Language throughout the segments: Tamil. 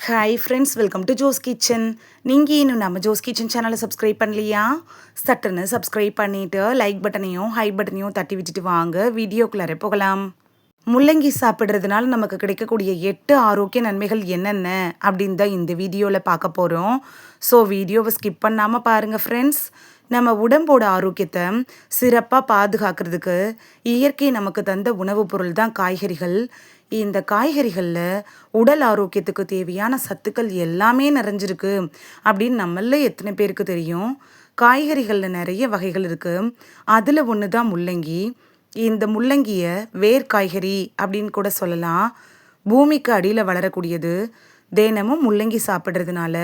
Hi friends, welcome to Jo's Kitchen. நீங்கள் இன்னும் நம்ம ஜோஸ் கிச்சன் சேனலை சப்ஸ்கிரைப் பண்ணலையா? சட்டுன்னு சப்ஸ்கிரைப் பண்ணிவிட்டு லைக் பட்டனையும் ஹை பட்டனையும் தட்டி விட்டுட்டு வாங்க வீடியோக்குள்ளார போகலாம். முள்ளங்கி சாப்பிட்றதுனால நமக்கு கிடைக்கக்கூடிய 8 ஆரோக்கிய நன்மைகள் என்னென்ன அப்படின்னு தான் இந்த வீடியோவில் பார்க்க போகிறோம். ஸோ வீடியோவை ஸ்கிப் பண்ணாமல் பாருங்கள் ஃப்ரெண்ட்ஸ். நம்ம உடம்போட ஆரோக்கியத்தை சிறப்பாக பாதுகாக்கிறதுக்கு இயற்கை நமக்கு தந்த உணவுப் பொருள் தான் காய்கறிகள். இந்த காய்கறிகளில் உடல் ஆரோக்கியத்துக்கு தேவையான சத்துக்கள் எல்லாமே நிறைஞ்சிருக்கு அப்படின்னு நம்மள எத்தனை பேருக்கு தெரியும்? காய்கறிகளில் நிறைய வகைகள் இருக்குது. அதில் ஒன்று தான் முள்ளங்கி. இந்த முள்ளங்கியை வேர் காய்கறி அப்படின்னு கூட சொல்லலாம். பூமிக்கு அடியில் வளரக்கூடியது. தினமும் முள்ளங்கி சாப்பிட்றதுனால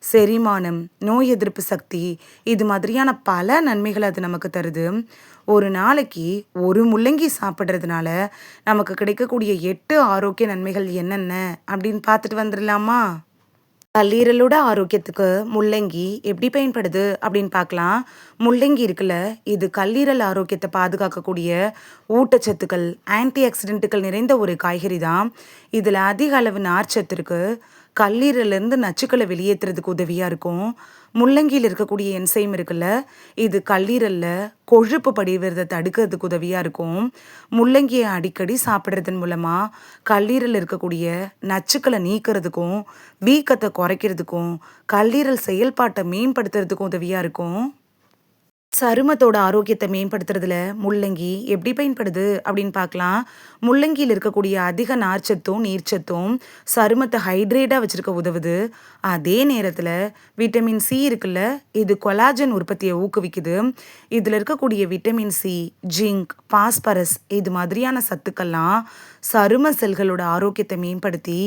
செரிமானம், நோய் எதிர்ப்பு சக்தி, இது மாதிரியான பல நன்மைகள் அது நமக்கு தருது. ஒரு நாளைக்கு ஒரு முள்ளங்கி சாப்பிட்றதுனால நமக்கு கிடைக்கக்கூடிய 8 ஆரோக்கிய நன்மைகள் என்னென்ன அப்படின்னு பார்த்துட்டு வந்துடலாமா? கல்லீரலோட ஆரோக்கியத்துக்கு முள்ளங்கி எப்படி பயன்படுது அப்படின்னு பார்க்கலாம். முள்ளங்கி இருக்குல்ல, இது கல்லீரல் ஆரோக்கியத்தை பாதுகாக்கக்கூடிய ஊட்டச்சத்துக்கள், ஆன்டி ஆக்சிடென்ட்டுகள் நிறைந்த ஒரு காய்கறி தான். இதில் அதிக அளவு நார்ச்சத்து இருக்கு. கல்லீரலேருந்து நச்சுக்களை வெளியேற்றுறதுக்கு உதவியாக இருக்கும். முள்ளங்கியில் இருக்கக்கூடிய என்சைம் இருக்குல்ல, இது கல்லீரலில் கொழுப்பு படிவதை தடுக்கிறதுக்கு உதவியாக இருக்கும். முள்ளங்கியை அடிக்கடி சாப்பிட்றதன் மூலமாக கல்லீரலில் இருக்கக்கூடிய நச்சுக்களை நீக்கிறதுக்கும் வீக்கத்தை குறைக்கிறதுக்கும் கல்லீரல் செயல்பாட்டை மேம்படுத்துறதுக்கும் உதவியாக இருக்கும். சருமத்தோட ஆரோக்கியத்தை மேம்படுத்துறதுல முள்ளங்கி எப்படி பயன்படுது அப்படின்னு பார்க்கலாம். முள்ளங்கியில் இருக்கக்கூடிய அதிக நார்ச்சத்தும் நீர்ச்சத்தும் சருமத்தை ஹைட்ரேட்டாக வச்சுருக்க உதவுது. அதே நேரத்தில் விட்டமின் சி இருக்குல்ல, இது கொலாஜன் உற்பத்தியை ஊக்குவிக்குது. இதில் இருக்கக்கூடிய விட்டமின் சி, ஜிங்க், பாஸ்பரஸ் இது மாதிரியான சத்துக்கள்லாம் சரும செல்களோட ஆரோக்கியத்தை மேம்படுத்தி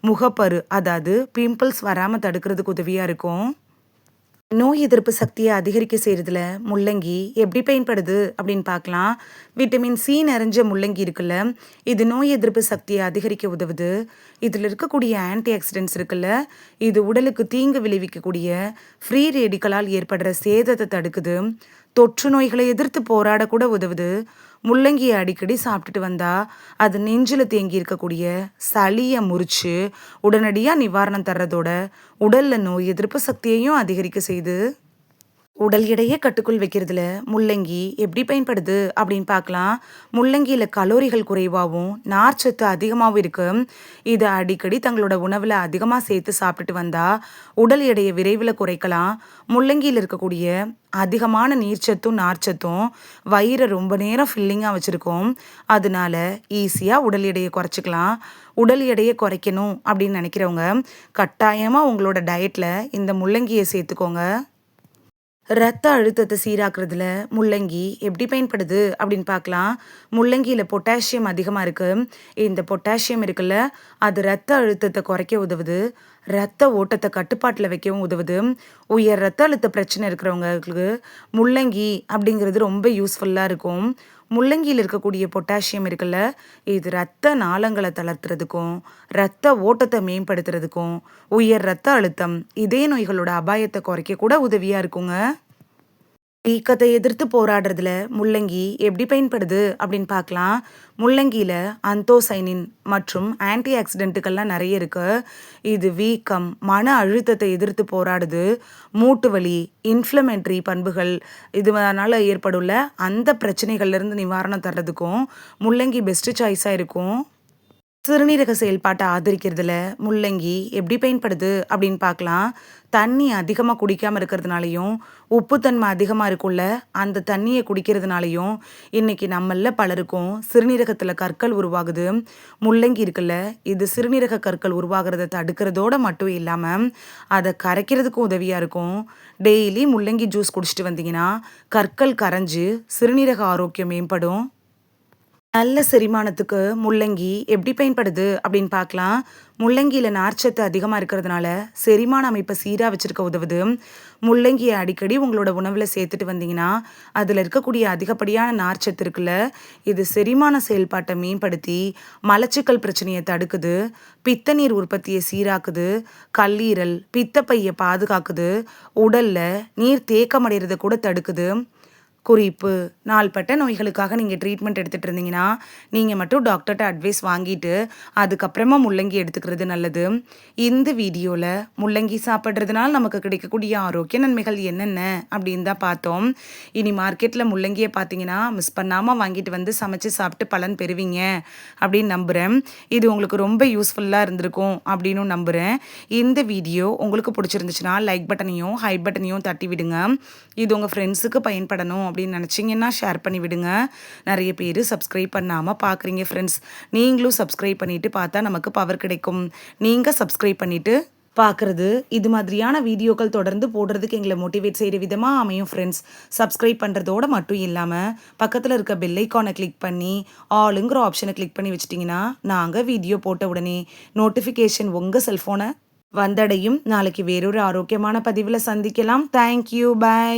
முகப்பரு, அதாவது பிம்பிள்ஸ் வராமல் தடுக்கிறதுக்கு உதவியாக இருக்கும். நோய் எதிர்ப்பு சக்தியை அதிகரிக்க செய்கிறதுல முள்ளங்கி எப்படி பயன்படுது அப்படின்னு பார்க்கலாம். விட்டமின் சி நிறைஞ்ச முள்ளங்கி இருக்குல்ல, இது நோய் எதிர்ப்பு சக்தியை அதிகரிக்க உதவுது. இதில் இருக்கக்கூடிய ஆன்டி ஆக்சிடென்ட்ஸ் இருக்குல்ல, இது உடலுக்கு தீங்கு விளைவிக்கக்கூடிய ஃப்ரீ ரேடிக்கலால் ஏற்படுற சேதத்தை தடுக்குது. தொற்று நோய்களை எதிர்த்து போராட கூட உதவுது. முள்ளங்கியை அடிக்கடி சாப்பிட்டுட்டு வந்தா அது நெஞ்சில் தேங்கி இருக்கக்கூடிய சளியை முறிச்சு உடனடியாக நிவாரணம் தர்றதோட உடல்ல நோய் எதிர்ப்பு சக்தியையும் அதிகரிக்க செய்யுது. உடல் எடையை கட்டுக்குள் வைக்கிறதுல முள்ளங்கி எப்படி பயன்படுது அப்படின்னு பார்க்கலாம். முள்ளங்கியில் கலோரிகள் குறைவாகவும் நார்ச்சத்து அதிகமாகவும் இருக்கு. இதை அடிக்கடி தங்களோட உணவில் அதிகமாக சேர்த்து சாப்பிட்டுட்டு வந்தால் உடல் எடையை விரைவில் குறைக்கலாம். முள்ளங்கியில் இருக்கக்கூடிய அதிகமான நீர்ச்சத்தும் நார்ச்சத்தும் வயிறை ரொம்ப நேரம் ஃபில்லிங்காக வச்சுருக்கோம். அதனால ஈஸியாக உடல் எடையை குறைச்சிக்கலாம். உடல் எடையை குறைக்கணும் அப்படின்னு நினைக்கிறவங்க கட்டாயமாக உங்களோட டயட்டில் இந்த முள்ளங்கியை சேர்த்துக்கோங்க. ரத்த அழுத்தத்தை சீராக்குறதுல முள்ளங்கி எப்படி பயன்படுது அப்படின்னு பார்க்கலாம். முள்ளங்கியில் பொட்டாசியம் அதிகமாக இருக்குது. இந்த பொட்டாசியம் இருக்குல்ல, அது ரத்த அழுத்தத்தை குறைக்க உதவுது. ரத்த ஓட்டத்தை கட்டுப்பாட்டில் வைக்கவும் உதவுது. உயர் ரத்த அழுத்த பிரச்சனை இருக்கிறவங்களுக்கு முள்ளங்கி அப்படிங்கிறது ரொம்ப யூஸ்ஃபுல்லாக இருக்கும். முள்ளங்கியில் இருக்கக்கூடிய பொட்டாசியம் இருக்குல்ல, இது இரத்த நாளங்களை தளர்த்துறதுக்கும் இரத்த ஓட்டத்தை மேம்படுத்துறதுக்கும் உயர் இரத்த அழுத்தம், இதய நோய்களோட அபாயத்தை குறைக்க கூட உதவியாக இருக்குங்க. வீக்கத்தை எதிர்த்து போராடுறதுல முள்ளங்கி எப்படி பயன்படுது அப்படின்னு பார்க்கலாம். முள்ளங்கியில் அந்தோசைனின் மற்றும் ஆன்டி ஆக்சிடென்ட்டுகள்லாம் நிறைய இருக்கு. இது வீக்கம், மன அழுத்தத்தை எதிர்த்து போராடுது. மூட்டு வலி, இன்ஃப்ளமேட்டரி பண்புகள் இதனால ஏற்படுள்ள அந்த பிரச்சனைகள்லேருந்து நிவாரணம் தர்றதுக்கும் முள்ளங்கி பெஸ்ட் சாய்ஸாக இருக்கும். சிறுநீரக செயல்பாட்டை ஆதரிக்கிறதுல முள்ளங்கி எப்படி பயன்படுது அப்படின்னு பார்க்கலாம். தண்ணி அதிகமாக குடிக்காமல் இருக்கிறதுனாலையும் உப்புத்தன்மை அதிகமாக இருக்கும்ல, அந்த தண்ணியை குடிக்கிறதுனாலையும் இன்னைக்கு நம்மள பலருக்கும் சிறுநீரகத்தில் கற்கள் உருவாகுது. முள்ளங்கி இருக்குல்ல, இது சிறுநீரக கற்கள் உருவாகிறத தடுக்கிறதோட மட்டும் இல்லாமல் அதை கரைக்கிறதுக்கும் உதவியாக இருக்கும். டெய்லி முள்ளங்கி ஜூஸ் குடிச்சிட்டு வந்தீங்கன்னா கற்கள் கரைஞ்சு சிறுநீரக ஆரோக்கியம் மேம்படும். நல்ல செரிமானத்துக்கு முள்ளங்கி எப்படி பயன்படுது அப்படின்னு பார்க்கலாம். முள்ளங்கியில் நார்ச்சத்து அதிகமாக இருக்கிறதுனால செரிமான அமைப்பை சீராக வச்சுருக்க உதவுது. முள்ளங்கியை அடிக்கடி உங்களோட உணவில் சேர்த்துட்டு வந்தீங்கன்னா அதில் இருக்கக்கூடிய அதிகப்படியான நார்ச்சத்து இருக்குல்ல, இது செரிமான செயல்பாட்டை மேம்படுத்தி மலச்சிக்கல் பிரச்சனையை தடுக்குது. பித்த நீர் உற்பத்தியை சீராக்குது. கல்லீரல், பித்தப்பையை பாதுகாக்குது. உடலில் நீர் தேக்கமடைகிறத கூட தடுக்குது. குறிப்பு நாள்பட்ட நோய்களுக்காக நீங்கள் ட்ரீட்மெண்ட் எடுத்துகிட்டு இருந்தீங்கன்னா நீங்கள் மட்டும் டாக்டர்கிட்ட அட்வைஸ் வாங்கிட்டு அதுக்கப்புறமா முள்ளங்கி எடுத்துக்கிறது நல்லது. இந்த வீடியோவில் முள்ளங்கி சாப்பிட்றதுனால நமக்கு கிடைக்கக்கூடிய ஆரோக்கிய நன்மைகள் என்னென்ன அப்படின்னு தான் பார்த்தோம். இனி மார்க்கெட்டில் முள்ளங்கியை பார்த்தீங்கன்னா மிஸ் பண்ணாமல் வாங்கிட்டு வந்து சமைச்சு சாப்பிட்டு பலன் பெறுவீங்க அப்படின்னு நம்புகிறேன். இது உங்களுக்கு ரொம்ப யூஸ்ஃபுல்லாக இருந்திருக்கும் அப்படின்னு நம்புகிறேன். இந்த வீடியோ உங்களுக்கு பிடிச்சிருந்துச்சுன்னா லைக் பட்டனையும் ஹை பட்டனையும் தட்டி விடுங்க. இது உங்கள் ஃப்ரெண்ட்ஸுக்கு பயன்படணும் அப்படின்னு நினச்சிங்கன்னா ஷேர் பண்ணி விடுங்க. நிறைய பேர் சப்ஸ்கிரைப் பண்ணாமல் பார்க்குறீங்க ஃப்ரெண்ட்ஸ். நீங்களும் சப்ஸ்கிரைப் பண்ணிவிட்டு பார்த்தா நமக்கு பவர் கிடைக்கும். நீங்கள் சப்ஸ்கிரைப் பண்ணிவிட்டு பார்க்குறது இது மாதிரியான வீடியோக்கள் தொடர்ந்து போடுறதுக்கு எங்களை மோட்டிவேட் செய்கிற விதமாக அமையும் ஃப்ரெண்ட்ஸ். சப்ஸ்கிரைப் பண்ணுறதோடு மட்டும் இல்லாமல் பக்கத்தில் இருக்க பெல் ஐக்கானை கிளிக் பண்ணி ஆளுங்கிற ஆப்ஷனை கிளிக் பண்ணி வச்சிட்டிங்கன்னா நாங்கள் வீடியோ போட்ட உடனே நோட்டிஃபிகேஷன் உங்கள் செல்ஃபோனை வந்தடையும். நாளைக்கு வேறொரு ஆரோக்கியமான பதிவில் சந்திக்கலாம். Thank you, by.